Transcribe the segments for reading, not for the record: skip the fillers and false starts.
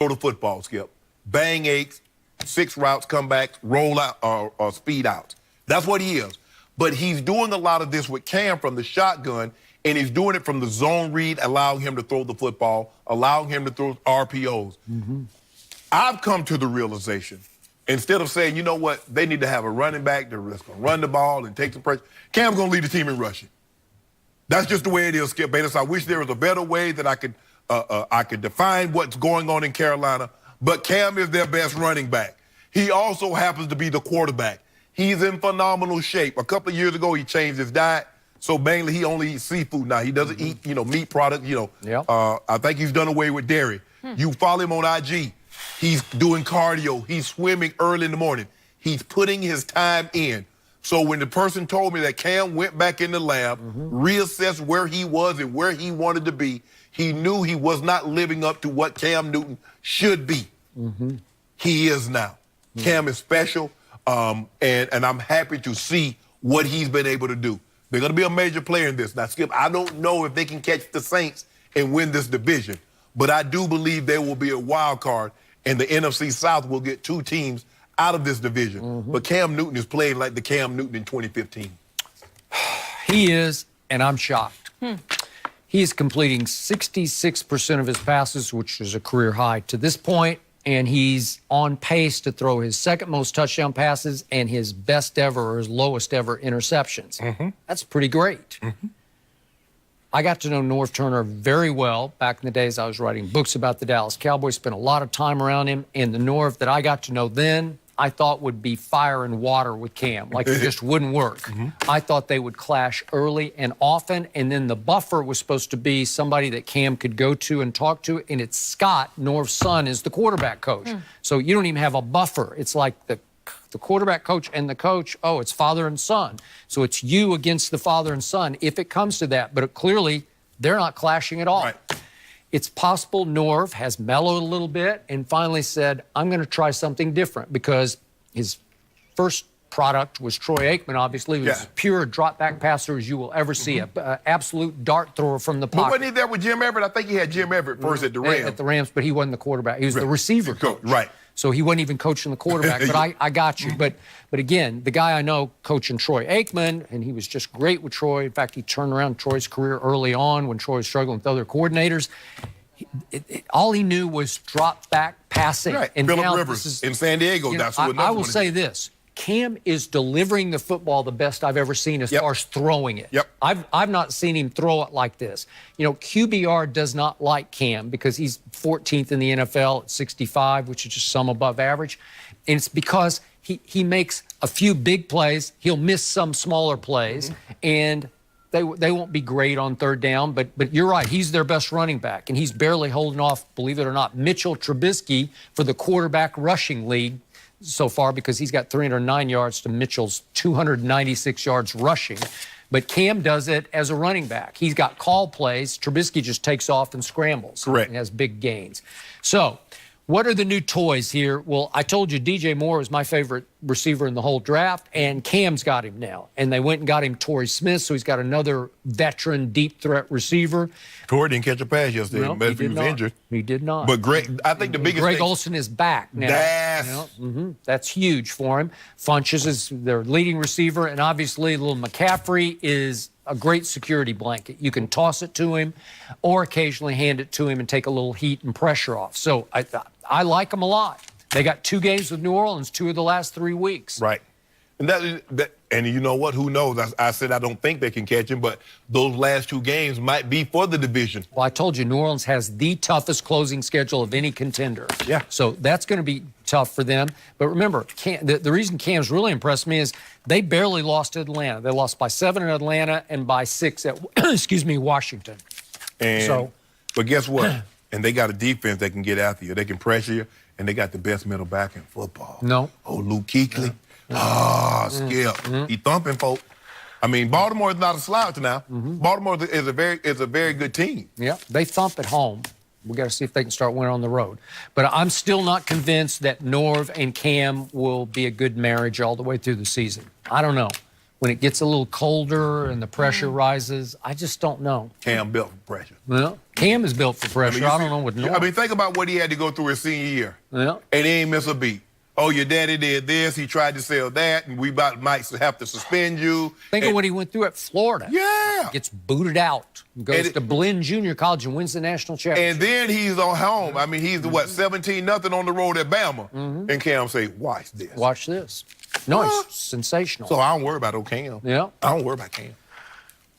throw the football, Skip. Bang eights, 6 routes, comebacks, roll out, or speed outs. That's what he is. But he's doing a lot of this with Cam from the shotgun, and he's doing it from the zone read, allowing him to throw the football, allowing him to throw RPOs. I've come to the realization, instead of saying, you know what, they need to have a running back that's going to run the ball and take some pressure, Cam's going to lead the team in rushing. That's just the way it is, Skip Bayless. I wish there was a better way that I could define what's going on in Carolina, but Cam is their best running back. He also happens to be the quarterback. He's in phenomenal shape. A couple of years ago, he changed his diet, so mainly he only eats seafood now. He doesn't eat, meat products, I think he's done away with dairy. You follow him on IG. He's doing cardio. He's swimming early in the morning. He's putting his time in. So when the person told me that Cam went back in the lab, reassessed where he was and where he wanted to be, he knew he was not living up to what Cam Newton should be. He is now. Cam is special, and I'm happy to see what he's been able to do. They're going to be a major player in this. Now, Skip, I don't know if they can catch the Saints and win this division, but I do believe there will be a wild card, and the NFC South will get 2 teams out of this division. But Cam Newton is playing like the Cam Newton in 2015. He is, and I'm shocked. He is completing 66% of his passes, which is a career high to this point, and he's on pace to throw his second most touchdown passes and his best ever or his lowest ever interceptions. That's pretty great. I got to know Norv Turner very well back in the days I was writing books about the Dallas Cowboys, spent a lot of time around him, and the Norv that I got to know then, I thought would be fire and water with Cam, like it just wouldn't work. I thought they would clash early and often, and then the buffer was supposed to be somebody that Cam could go to and talk to, and it's Scott, Norv's son, is the quarterback coach. So you don't even have a buffer. It's like the quarterback coach and the coach, it's father and son. So it's you against the father and son if it comes to that. But clearly, they're not clashing at all. Right. It's possible Norv has mellowed a little bit and finally said, I'm going to try something different, because his first product was Troy Aikman, obviously. He was as pure a drop-back passer as you will ever see, an absolute dart thrower from the pocket. But wasn't he there with Jim Everett? I think he had Jim Everett first at the Rams. At the Rams, but he wasn't the quarterback. He was the receiver coach. Right. So he wasn't even coaching the quarterback, but I got you. But again, the guy I know coaching Troy Aikman, and he was just great with Troy. In fact, he turned around Troy's career early on when Troy was struggling with other coordinators. All he knew was drop back passing. Right. And Phillip Rivers in San Diego. That's what I will say this. Cam is delivering the football the best I've ever seen as far as throwing it. I've not seen him throw it like this. QBR does not like Cam because he's 14th in the NFL at 65, which is just some above average. And it's because he makes a few big plays. He'll miss some smaller plays, and they won't be great on third down. But you're right. He's their best running back, and he's barely holding off, believe it or not, Mitchell Trubisky for the quarterback rushing league so far, because he's got 309 yards to Mitchell's 296 yards rushing. But Cam does it as a running back. He's got call plays. Trubisky just takes off and scrambles. Correct. And has big gains. So what are the new toys here? Well, I told you DJ Moore is my favorite receiver in the whole draft, and Cam's got him now. And they went and got him Torrey Smith, so he's got another veteran deep threat receiver. Torrey didn't catch a pass yesterday. No, he was injured. He did not. But I think the biggest Greg thing, Olsen is back now. That's huge for him. Funches is their leading receiver, and obviously little McCaffrey is a great security blanket. You can toss it to him or occasionally hand it to him and take a little heat and pressure off. So I like them a lot. They got 2 games with New Orleans, 2 of the last 3 weeks. Right. And you know what? Who knows? I said I don't think they can catch him, but those last 2 games might be for the division. Well, I told you, New Orleans has the toughest closing schedule of any contender. Yeah. So that's going to be tough for them. But remember, the reason Cam's really impressed me is they barely lost to Atlanta. They lost by 7 in Atlanta and by 6 at, Washington. But guess what? And they got a defense that can get after you. They can pressure you, and they got the best middle back in football. No. Oh, Luke Kuechly. Skip. He thumping folk. I mean, Baltimore is not a slouch now. Baltimore is a very good team. Yeah, they thump at home. We got to see if they can start winning on the road. But I'm still not convinced that Norv and Cam will be a good marriage all the way through the season. I don't know. when it gets a little colder and the pressure rises, I just don't know. Cam built for pressure. Well, Cam is built for pressure. I don't know what North. I mean, think about what he had to go through his senior year. Yeah. And he ain't miss a beat. Oh, your daddy did this. He tried to sell that, and we might have to suspend you. Think of what he went through at Florida. Yeah. Gets booted out, goes to Blinn Junior College and wins the national championship. And then he's on home. I mean, he's, 17-0 on the road at Bama. And Cam say, watch this. Watch this. No, it's sensational. So I don't worry about Cam. Yeah. I don't worry about Cam.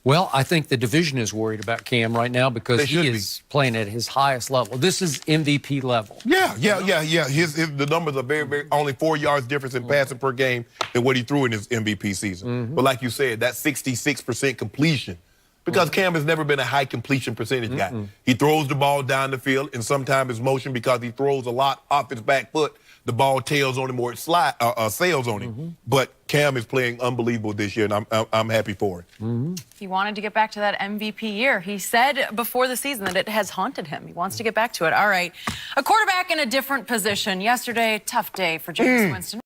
Well, I think the division is worried about Cam right now because he is playing at his highest level. This is MVP level. Yeah. The numbers are very, only 4 yards difference in passing per game than what he threw in his MVP season. But like you said, that 66% completion, because Cam has never been a high completion percentage guy. He throws the ball down the field, and sometimes it's motion because he throws a lot off his back foot. The ball tails on him or it sails on him. But Cam is playing unbelievable this year, and I'm happy for it. He wanted to get back to that MVP year. He said before the season that it has haunted him. He wants to get back to it. All right. A quarterback in a different position. Yesterday, tough day for Jameis Winston.